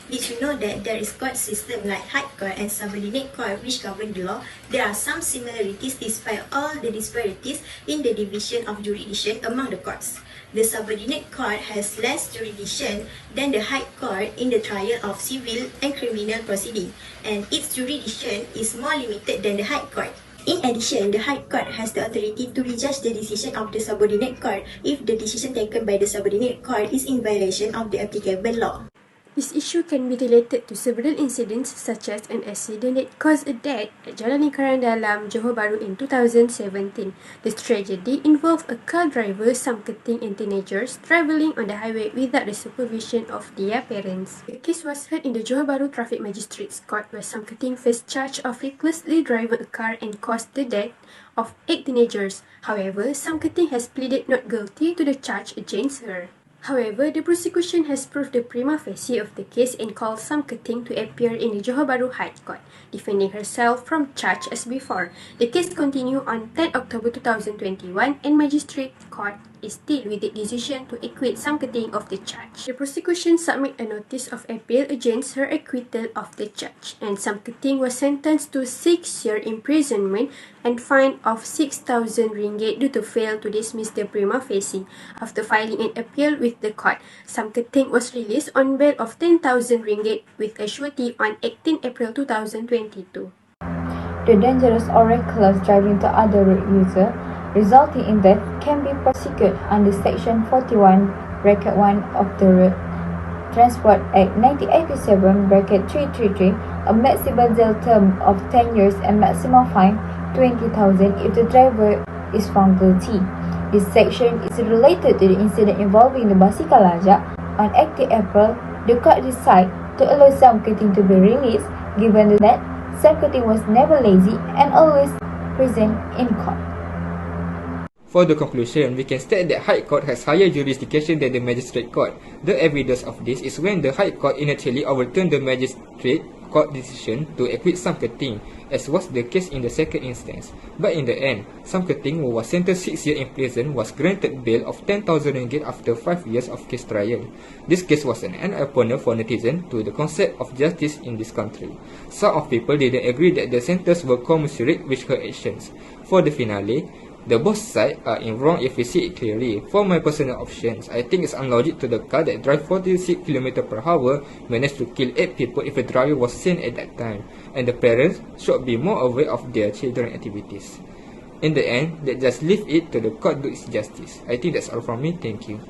Did you know that there is court system like high court and subordinate court which govern the law? There are some similarities despite all the disparities in the division of jurisdiction among the courts. The subordinate court has less jurisdiction than the high court in the trial of civil and criminal proceeding, and its jurisdiction is more limited than the high court. In addition, the High Court has the authority to rejudge the decision of the subordinate court if the decision taken by the subordinate court is in violation of the applicable law. This issue can be related to several incidents such as an accident that caused a death at Jalan Lingkaran Dalam, Johor Bahru in 2017. This tragedy involved a car driver, some keting and teenagers travelling on the highway without the supervision of their parents. The case was heard in the Johor Bahru Traffic Magistrates Court where some keting faced charge of recklessly driving a car and caused the death of 8 teenagers. However, some keting has pleaded not guilty to the charge against her. However, the prosecution has proved the prima facie of the case and called Sam Keting to appear in the Johor Bahru High Court, defending herself from charge as before. The case continued on 10 October 2021 and Magistrate Court is still with the decision to acquit Sam Keting of the charge. The prosecution submitted a notice of appeal against her acquittal of the charge, and Sam Keting was sentenced to 6-year imprisonment and fine of 6,000 ringgit due to fail to dismiss the prima facie. After filing an appeal with the court, Sam Keting was released on bail of 10,000 ringgit with a surety on 18 April 2022. The dangerous or reckless driving to other road user resulting in death can be prosecuted under Section 41, Bracket 1 of the Road Transport Act 1987, Bracket 333, a maximum jail term of 10 years and maximum fine 20,000 if the driver is found guilty. This section is related to the incident involving the Basikal Lajak. On 18 April, the court decided to allow Sam Keting to be released, given that Sam Keting was never lazy and always present in court. For the conclusion, we can state that High Court has higher jurisdiction than the Magistrate Court. The evidence of this is when the High Court initially overturned the Magistrate Court decision to acquit Sam Keting, as was the case in the second instance. But in the end, Sam Keting, who was sentenced 6 years in prison, was granted bail of 10,000 ringgit after 5 years of case trial. This case was an eye-opener for netizens to the concept of justice in this country. Some of people didn't agree that the sentence were commensurate with her actions. For the finale, the both sides are in wrong if we see it clearly. For my personal options, I think it's unlogic to the car that drive 46 km per hour managed to kill 8 people if the driver was sane at that time, and the parents should be more aware of their children's activities. In the end, let's just leave it to the court to do its justice. I think that's all from me. Thank you.